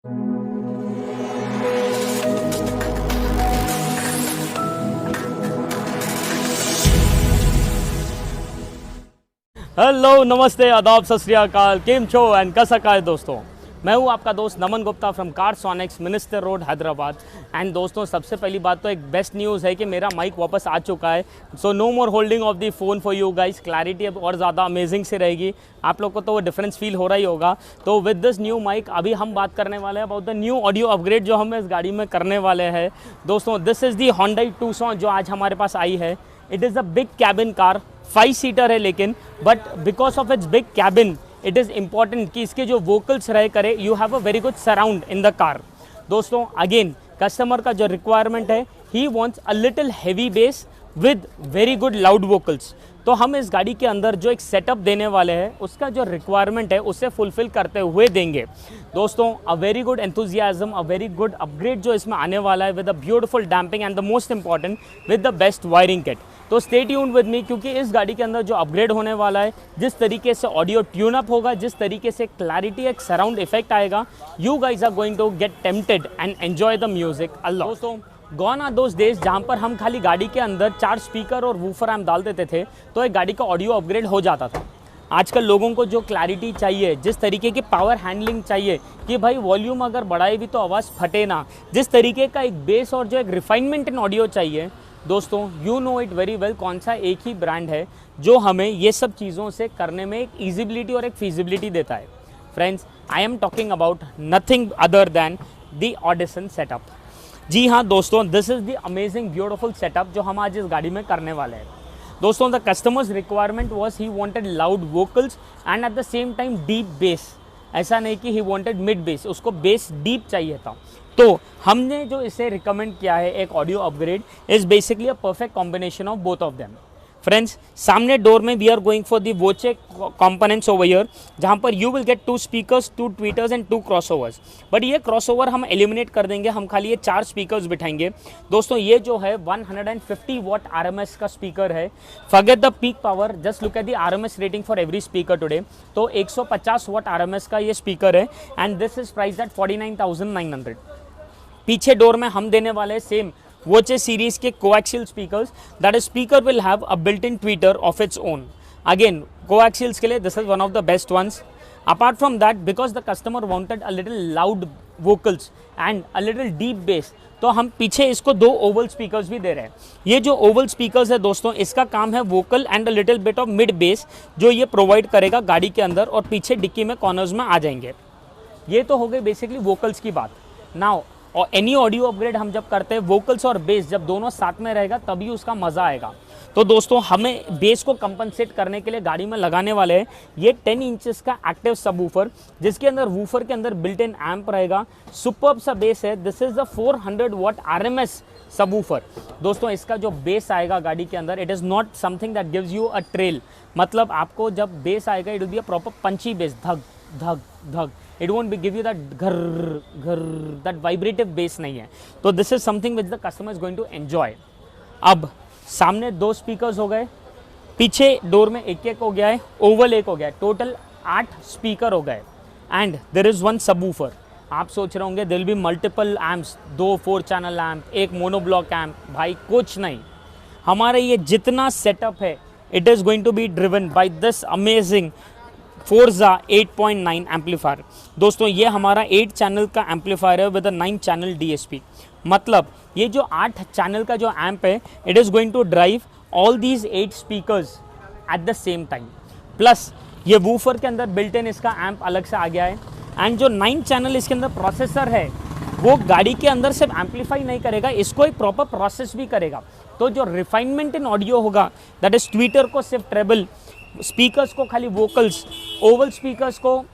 Hello, नमस्ते, आदाब, सत श्री अकाल, केम छो एंड कैसा है दोस्तों। मैं हूं आपका दोस्त Naman Gupta from Carsonics, minister road, Hyderabad. And दोस्तों, सबसे पहली बात तो एक बेस्ट न्यूज़ है कि मेरा माइक वापस आ चुका है। So no more holding of the phone for you guys. Clarity अब और ज़्यादा अमेजिंग से रहेगी। आप लोग को तो वो डिफरेंस फील हो रहा ही होगा। तो विद दिस न्यू माइक अभी हम बात करने वाले हैं about the new audio upgrade जो हम इस गाड़ी में करने वाले हैं। दोस्तों, this is the Hyundai Tucson जो आज हमारे पास आई है। It is a big cabin car, 5 seater है लेकिन, but because of its big cabin it is important कि इसके जो वोकल्स रहे करे, you have a very good surround in the car. दोस्तों, अगेन कस्टमर का जो रिक्वायरमेंट है, he wants a little heavy base with very good loud vocals. तो हम इस गाड़ी के अंदर जो एक सेटअप देने वाले हैं, उसका जो रिक्वायरमेंट है उसे फुलफिल करते हुए देंगे। दोस्तों, a very good enthusiasm, a very good upgrade जो इसमें आने वाला है with a beautiful damping and the most important with the best wiring kit. तो स्टे ट्यून्ड विद मी, क्योंकि इस गाड़ी के अंदर जो अपग्रेड होने वाला है, जिस तरीके से ऑडियो ट्यून अप होगा, जिस तरीके से क्लैरिटी, एक सराउंड इफेक्ट आएगा, you guys are going to get tempted and enjoy the music a lot. दोस्तों, गॉन आर दोज डेज जहाँ पर हम खाली गाड़ी के अंदर 4 स्पीकर और वूफर एम्प डाल देते थे तो एक गाड़ी का ऑडियो अपग्रेड हो जाता था। आजकल लोगों को जो क्लैरिटी चाहिए, जिस तरीके की पावर हैंडलिंग चाहिए कि भाई वॉल्यूम अगर बढ़ाए भी तो आवाज़ फटे ना, जिस तरीके का एक बेस और जो एक रिफाइनमेंट इन ऑडियो चाहिए, दोस्तों you know it very well कौन सा एक ही ब्रांड है जो हमें ये सब चीज़ों से करने में एक ईजिबिलिटी और एक फीजिबिलिटी देता है। Friends, I am talking about nothing other than the audition setup. जी हाँ दोस्तों, this is the amazing beautiful setup जो हम आज इस गाड़ी में करने वाले हैं। दोस्तों, the customers requirement was he wanted loud vocals and eight the same time deep base. ऐसा नहीं कि ही वांटेड मिड बेस, उसको बेस डीप चाहिए था। तो हमने जो इसे रिकमेंड किया है एक audio upgrade is basically a perfect combination of both of them. Friends, सामने डोर में we are going for the Voce components over here, जहाँ पर you will get 2 speakers, 2 tweeters and 2 crossovers. But ये crossover हम eliminate कर देंगे, हम खाली ये 4 स्पीकर्स बिठाएंगे। दोस्तों, ये जो है 150 वॉट RMS का स्पीकर है। Forget the peak power, just look at the RMS rating for every speaker today. तो 150 वॉट RMS का ये स्पीकर है and this is priced at 49,900। पीछे डोर में हम देने वाले सेम वोचे सीरीज के coaxial speakers, that is speaker will have a built in tweeter of its own. Again coaxials के लिए this is one of the best ones. Apart from that, because the customer wanted a little loud vocals and a little deep bass, तो हम पीछे इसको 2 Oval speakers भी दे रहे हैं। ये जो ओवल स्पीकर्स है दोस्तों, इसका काम है vocal and a little bit of mid base जो ये प्रोवाइड करेगा गाड़ी के अंदर, और पीछे डिक्की में कॉर्नर्स में आ जाएंगे। ये तो हो गई बेसिकली वोकल्स की बात। नाउ, और एनी ऑडियो अपग्रेड हम जब करते हैं, वोकल्स और बेस जब दोनों साथ में रहेगा तभी उसका मज़ा आएगा। तो दोस्तों, हमें बेस को कंपनसेट करने के लिए गाड़ी में लगाने वाले हैं ये 10 इंचेस का एक्टिव सबवूफर, जिसके अंदर वूफर के अंदर बिल्ट इन एम्प रहेगा। सुपर्ब सा बेस है। This is the 400 what RMS subwoofer. दोस्तों, इसका जो बेस आएगा गाड़ी के अंदर, it is not something that gives you a trail. मतलब आपको जब बेस आएगा, it will be a proper Panchi base, धग धग धग। It won't be give you that घर that vibrative bass नहीं है। तो this is something which the customer is going to enjoy। अब सामने 2 स्पीकर्स हो गए, पीछे डोर में एक हो गया है, ओवल एक हो गया है, टोटल 8 स्पीकर हो गए एंड देर इज़ 1 सबवूफर। आप सोच रहे होंगे there will be multiple amps, 2 4 channel amp, एक मोनोब्लॉक एम्प। भाई कुछ नहीं, हमारा ये जितना सेटअप है it is going to be driven by this amazing Forza 8.9 amplifier. दोस्तों, ये हमारा 8 चैनल का एम्पलीफायर है विद अ 9 चैनल DSP। मतलब ये जो 8 चैनल का जो एम्प है, it is going to drive all these 8 speakers at the same time. Plus ये वूफर के अंदर बिल्ट इन इसका एम्प अलग से आ गया है एंड जो 9 चैनल इसके अंदर प्रोसेसर है, वो गाड़ी के अंदर सिर्फ एम्पलीफाई नहीं करेगा, इसको एक प्रॉपर प्रोसेस भी करेगा। तो जो रिफाइनमेंट इन ऑडियो होगा, दैट इज ट्वीटर को सिर्फ ट्रेबल, स्पीकर्स को खाली वोकल्स, ओवल स्पीकर्स को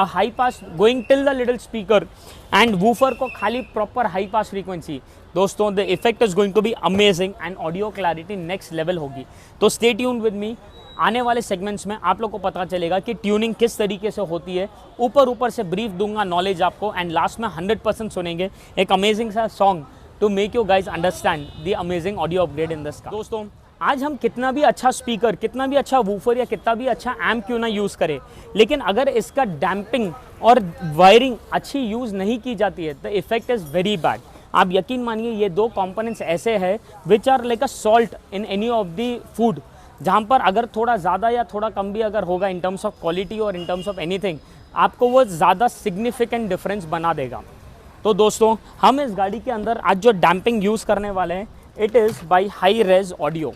high pass going till the little speaker, and woofer को खाली प्रॉपर हाई पास फ्रीक्वेंसी। दोस्तों, the effect is going to be amazing and audio clarity next level होगी। तो स्टे ट्यून्ड विद मी। आने वाले segments में आप लोग को पता चलेगा कि ट्यूनिंग किस तरीके से होती है। ऊपर से ब्रीफ दूंगा नॉलेज आपको, एंड लास्ट में 100% सुनेंगे एक अमेजिंग सा song to make you guys understand the amazing audio upgrade in this car. दोस्तों, आज हम कितना भी अच्छा स्पीकर, कितना भी अच्छा वूफर या कितना भी अच्छा एम्प क्यों ना यूज़ करें, लेकिन अगर इसका डैम्पिंग और वायरिंग अच्छी यूज़ नहीं की जाती है, the effect is very bad. आप यकीन मानिए ये दो कंपोनेंट्स ऐसे हैं which are like a salt in any of the food, जहाँ पर अगर थोड़ा ज़्यादा या थोड़ा कम भी अगर होगा इन टर्म्स ऑफ क्वालिटी और इन टर्म्स ऑफ एनीथिंग, आपको वो ज़्यादा सिग्निफिकेंट डिफरेंस बना देगा। तो दोस्तों हम इस गाड़ी के अंदर आज जो डैम्पिंग यूज़ करने वाले हैं, it is by hi res audio.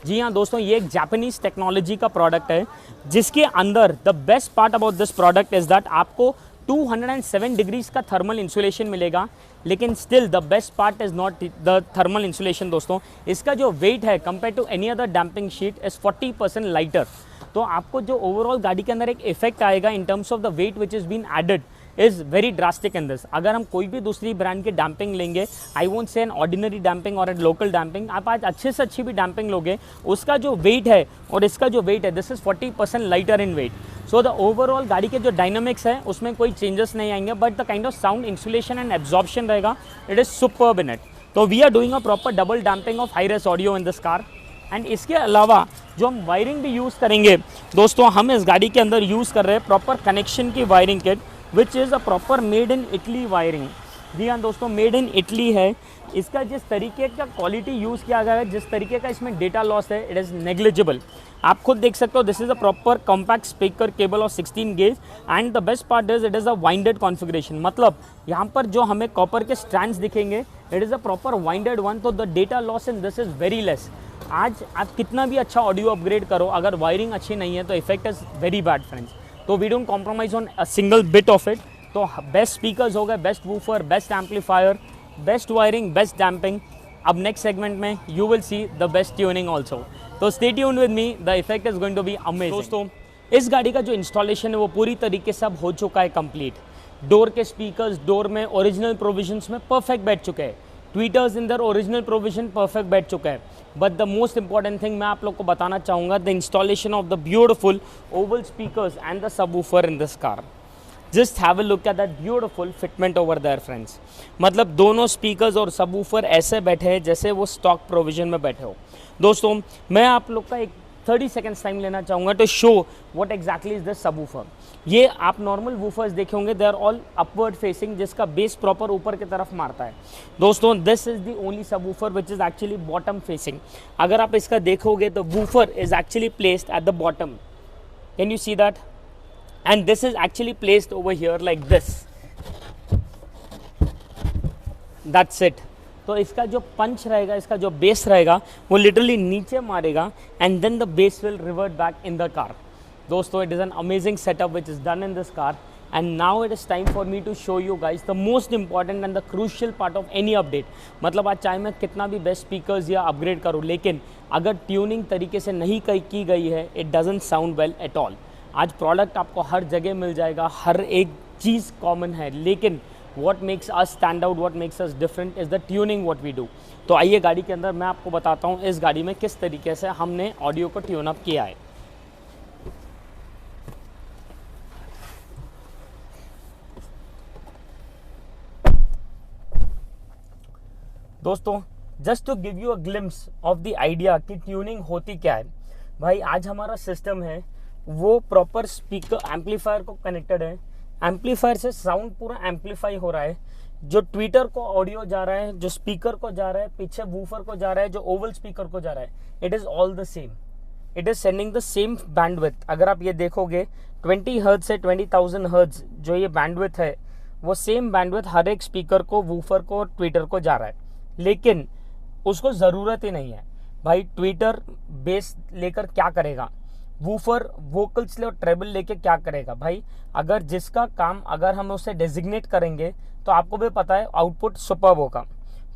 जी हाँ दोस्तों, ये एक जापानीज़ टेक्नोलॉजी का प्रोडक्ट है, जिसके अंदर the best part about this product is that आपको 207 डिग्रीज का थर्मल इंसुलेशन मिलेगा, लेकिन still the best part is not the thermal insulation दोस्तों। इसका जो वेट है compare to any other damping sheet is 40% lighter. तो आपको जो ओवरऑल गाड़ी के अंदर एक इफेक्ट आएगा in terms of the weight which is been added is very drastic in this. अगर हम कोई भी दूसरी ब्रांड की डैम्पिंग लेंगे, I won't say an ordinary damping और एन लोकल डैम्पिंग, आप आज अच्छे से अच्छी भी डैम्पिंग लोगे, उसका जो वेट है और इसका जो वेट है, this is 40% lighter in weight. So the overall गाड़ी के जो डायनामिक्स है उसमें कोई चेंजेस नहीं आएंगे, but the kind of sound insulation and absorption रहेगा, it is superb in it. तो we are doing a proper double damping of hi res audio in this car. And इसके अलावा जो हम वायरिंग भी यूज़ करेंगे दोस्तों, हम इस गाड़ी के अंदर यूज़ कर रहे हैं प्रॉपर कनेक्शन की wiring kit which is a proper made in Italy wiring. जी हाँ दोस्तों, मेड इन इटली है। इसका जिस तरीके का क्वालिटी यूज़ किया गया है, जिस तरीके का इसमें डेटा लॉस है, इट इज़ नेग्लिजिबल। आप खुद देख सकते हो, this is a proper compact speaker cable of 16 gauge and the best part is it is a winded configuration. मतलब यहाँ पर जो हमें कॉपर के स्ट्रैंड्स दिखेंगे, it is a proper winded one, तो the data loss in this is very less. आज आप कितना भी अच्छा ऑडियो अपग्रेड करो, अगर वायरिंग अच्छी नहीं है तो effect is very bad friends. तो we don't compromise on a single bit of it. तो बेस्ट स्पीकर्स हो गए, best woofer, best amplifier, best wiring, best damping. अब नेक्स्ट सेगमेंट में you will see the best tuning also. तो stay tuned with me, the effect is going to be amazing. दोस्तों इस गाड़ी का जो इंस्टॉलेशन है वो पूरी तरीके से अब हो चुका है कंप्लीट। डोर के स्पीकर्स डोर में ओरिजिनल प्रोविजंस में परफेक्ट बैठ चुके हैं, ट्वीटर्स इन दर ओरिजिनल प्रोविजन परफेक्ट बैठ चुका है। But the most important thing मैं आप लोग को बताना चाहूँगा, the installation of the beautiful Oval speakers and the subwoofer in this car. Just have a look at that beautiful fitment over their friends. मतलब दोनों स्पीकर्स और सबवूफर ऐसे बैठे हैं जैसे वो स्टॉक प्रोविजन में बैठे हो। दोस्तों मैं आप लोग का एक 30 सेकेंड्स टाइम लेना चाहूँगा to show what exactly is this subwoofer. ये आप नॉर्मल वूफर्स देखे होंगे, they are all upward facing, जिसका बेस प्रॉपर ऊपर की तरफ मारता है। दोस्तों this is the only subwoofer which is actually bottom facing. अगर आप इसका देखोगे तो woofer is actually placed at the bottom. Can you see that? And this is actually placed over here like this. That's it. तो इसका जो पंच रहेगा, इसका जो बेस रहेगा, वो लिटरली नीचे मारेगा and then the bass will revert back in the car. दोस्तों it is an amazing setup which is done in this car, and now it is time for me to show you guys the most important and the crucial part of any update. मतलब आज चाहे मैं कितना भी best speakers या upgrade करूँ, लेकिन अगर ट्यूनिंग तरीके से नहीं की गई है, it doesn't sound well at all. आज प्रोडक्ट आपको हर जगह मिल जाएगा, हर एक चीज़ कॉमन है, लेकिन what makes us stand out, what makes us different is the tuning what we do. तो आइए गाड़ी के अंदर मैं आपको बताता हूँ इस गाड़ी में किस तरीके से हमने ऑडियो को ट्यून अप किया है। दोस्तों just to give you a glimpse of the idea कि ट्यूनिंग होती क्या है, भाई आज हमारा सिस्टम है वो प्रॉपर स्पीकर एम्पलीफायर को कनेक्टेड है। एम्पलीफायर से साउंड पूरा एम्पलीफाई हो रहा है, जो ट्विटर को ऑडियो जा रहा है, जो स्पीकर को जा रहा है, पीछे वूफर को जा रहा है, जो ओवल स्पीकर को जा रहा है, it is all the same, it is sending the same bandwidth. अगर आप ये देखोगे 20 हर्ट्ज से 20,000 हर्ट्ज जो ये बैंडविड्थ है, वो सेम बैंडविड्थ हर एक स्पीकर को, वूफर को, ट्विटर को जा रहा है। लेकिन उसको ज़रूरत ही नहीं है भाई। ट्विटर बेस लेकर क्या करेगा, वूफर वोकल्स ले और ट्रेबल लेके क्या करेगा भाई। अगर जिसका काम अगर हम उसे डेजिग्नेट करेंगे तो आपको भी पता है आउटपुट सुपर्ब होगा।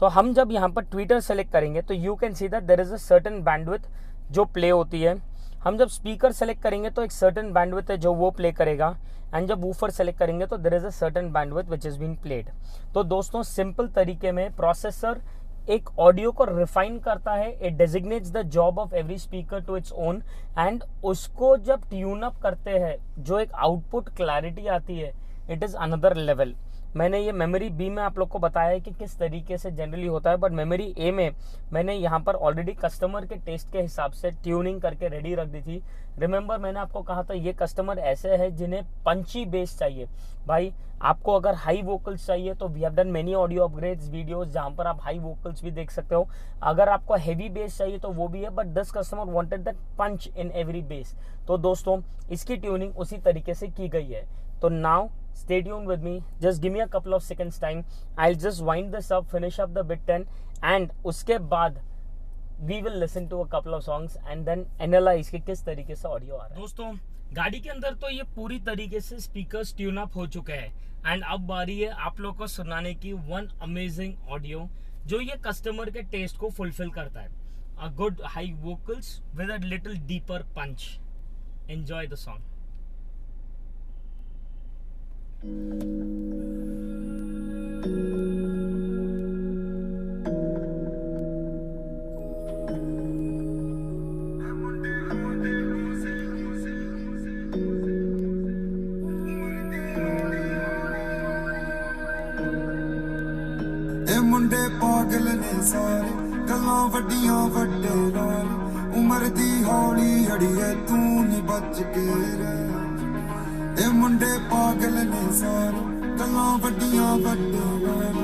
तो हम जब यहाँ पर ट्विटर सेलेक्ट करेंगे तो you can see that there is a certain bandwidth जो प्ले होती है। हम जब स्पीकर सेलेक्ट करेंगे तो एक सर्टेन बैंडविड्थ है जो वो प्ले करेगा, एंड जब वूफर सेलेक्ट करेंगे तो there is a certain bandwidth which is being played. तो दोस्तों सिंपल तरीके में प्रोसेसर एक ऑडियो को रिफाइन करता है, it designates the job of every speaker to its own, and उसको जब ट्यून अप करते हैं जो एक आउटपुट क्लैरिटी आती है, इट इज़ अनदर लेवल। मैंने ये मेमोरी बी में आप लोग को बताया है कि किस तरीके से जनरली होता है, बट मेमोरी ए में मैंने यहाँ पर ऑलरेडी कस्टमर के टेस्ट के हिसाब से ट्यूनिंग करके रेडी रख दी थी। रिमेंबर मैंने आपको कहा था ये कस्टमर ऐसे है जिन्हें पंची बेस चाहिए। भाई आपको अगर हाई वोकल्स चाहिए तो we have done many audio upgrades videos जहां पर आप हाई वोकल्स भी देख सकते हो। अगर आपको हैवी बेस चाहिए तो वो भी है, but this customer wanted that punch in every bass. तो दोस्तों इसकी ट्यूनिंग उसी तरीके से की गई है। तो now stay tuned with me, just give me a couple of seconds time, I'll just wind this up, finish up the bit 10 and उसके बाद we will listen to a couple of songs and then analyze कि किस तरीके से audio आ रहा है। दोस्तों गाड़ी के अंदर तो ये पूरी तरीके से स्पीकर्स ट्यून अप हो चुके हैं एंड अब बारी है आप लोग को सुनाने की वन अमेजिंग ऑडियो जो ये कस्टमर के टेस्ट को फुलफिल करता है। A good high vocals with a little deeper punch. Enjoy the song. मुंडे पागल ने सारे गल्लां वड्डियां वड्डे लाल उम्र दी हौली अड़िए तू नी बच के रह। ए मुंडे पागल ने सारे गल्लां वड्डियां वड्डे लाल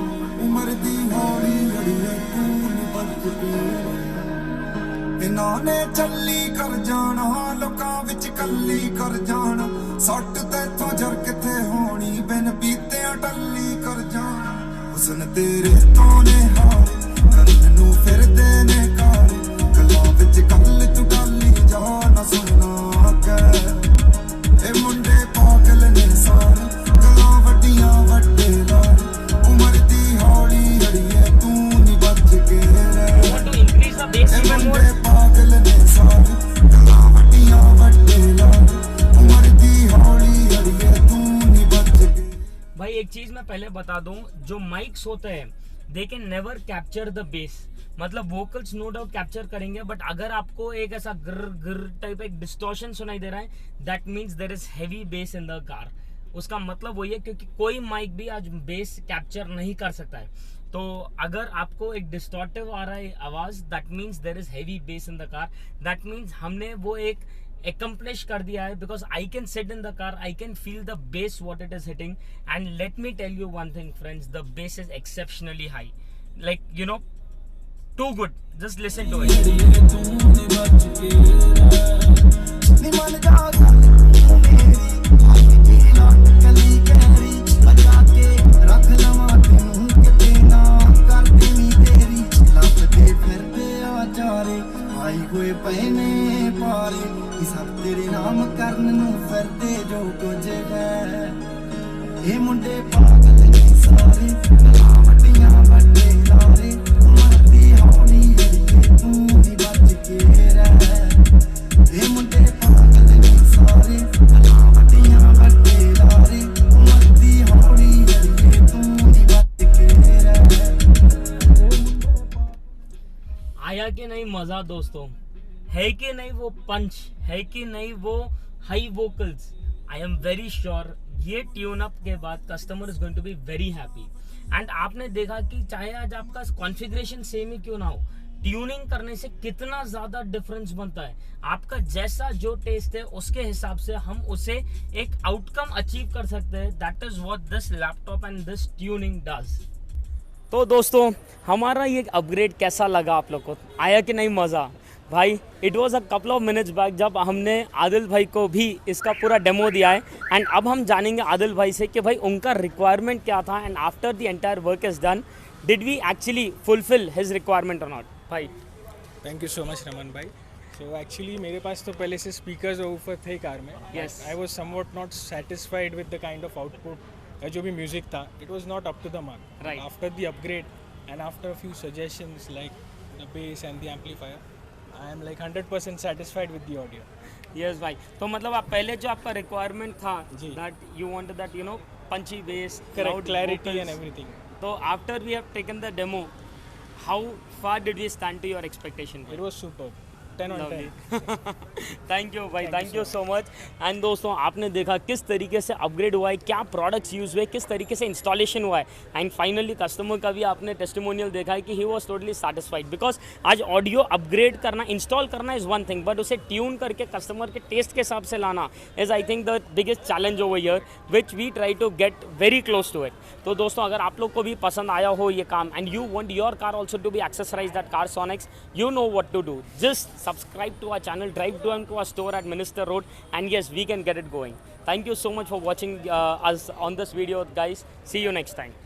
उम्र दी हौली अड़िए तू नी बच के रह। इन्हां ने चली कर जाना लोकां विच कल्ली कर जाना सट तैथों जर किथे होनी बिन पीतियां टल्ली कर जाना। हुस्न तेरे तो ने हारे गल नू फिरदे ने कारे गल्लां विच गल तू डाली जा ना सुनना कै। ए मुंडे पागल ने सारे गल्लां वड्डियां वड्डे लारे उम्र दी हौली अड़िए तू नी बच के रह। ए मुंडे पागल ने सारे गल्लां वड्डियां वड्डे लारे उम्र दी हौली अड़िए तू नी बच के। भाई एक चीज मैं पहले बता दूं, जो माइक्स होते हैं they can never capture the base. मतलब वोकल्स नो डाउट कैप्चर करेंगे, बट अगर आपको एक ऐसा गर गर टाइप एक डिस्टॉर्शन सुनाई दे रहा है that means there is heavy bass in the car. उसका मतलब वही है क्योंकि कोई माइक भी आज बेस कैप्चर नहीं कर सकता है। तो अगर आपको एक डिस्टॉर्टिव आ रहा है आवाज that means there is heavy bass in the car. That means हमने वो एक accomplish कर दिया है because I can sit in the car, I can feel the bass what it is hitting, and let me tell you one thing friends, the bass is exceptionally high, like you know, too good. Just listen to it. तेरे नाम करन नू फिरदे जो कुछ है। ए मुंडे पागल ने सारे गल्लां वड्डियां वड्डे लारे उम्र दी हौली अड़िए तू नी बच के रह। ए मुंडे पागल ने सारे गल्लां वड्डियां वड्डे लारे उम्र दी हौली अड़िए तू नी बच के रह। आया कि नहीं मजा दोस्तों? है कि नहीं वो पंच? है कि नहीं वो high vocals? I am very sure ये ट्यून अप के बाद customer is going to be very happy. And आपने देखा कि चाहे आज आपका कॉन्फ़िगरेशन सेम ही क्यों ना हो, ट्यूनिंग करने से कितना ज्यादा डिफरेंस बनता है। आपका जैसा जो टेस्ट है उसके हिसाब से हम उसे एक आउटकम अचीव कर सकते हैं। That is what this laptop and this tuning does. तो दोस्तों हमारा ये अपग्रेड कैसा लगा आप लोग को? आया कि नहीं मज़ा? भाई it was a couple of minutes back जब हमने आदिल भाई को भी इसका पूरा डेमो दिया है एंड अब हम जानेंगे आदिल भाई से कि भाई उनका रिक्वायरमेंट क्या था and after the entire work is done did we actually fulfil his requirement और नॉट। भाई thank you so much Raman भाई। सो एक्चुअली मेरे पास तो पहले से स्पीकर्स और ऊपर थे कार में। Yes. I was somewhat not satisfied with the kind of output जो भी म्यूजिक था, it was not up to the mark. Right. After the upgrade and after a few suggestions like the bass and the amplifier I am like 100% satisfied with the audio. Yes भाई, तो मतलब आप पहले जो आपका requirement था जी। That you wanted that you know punchy bass, Correct, clarity and everything. तो after we have taken the demo how far did we stand to your expectation? It was superb. 10 on 10. Thank you भाई, thank you so much. And दोस्तों आपने देखा किस तरीके से upgrade हुआ है, क्या प्रोडक्ट्स यूज़ हुए, किस तरीके से इंस्टॉलेशन हुआ है, एंड फाइनली कस्टमर का भी आपने टेस्टिमोनियल देखा है कि he was totally satisfied. Because आज ऑडियो अपग्रेड करना, इंस्टॉल करना इज़ वन थिंग, बट उसे ट्यून करके कस्टमर के टेस्ट के हिसाब से लाना is I think the biggest challenge over here, which we try to get very close to it. तो दोस्तों अगर आप लोग को भी पसंद आया हो ये काम and you want your car also to be accessorised at Carsonics, you know what to do. Just subscribe to our channel, drive down to our store at Minister Road, and yes, we can get it going. Thank you so much for watching us on this video, guys. See you next time.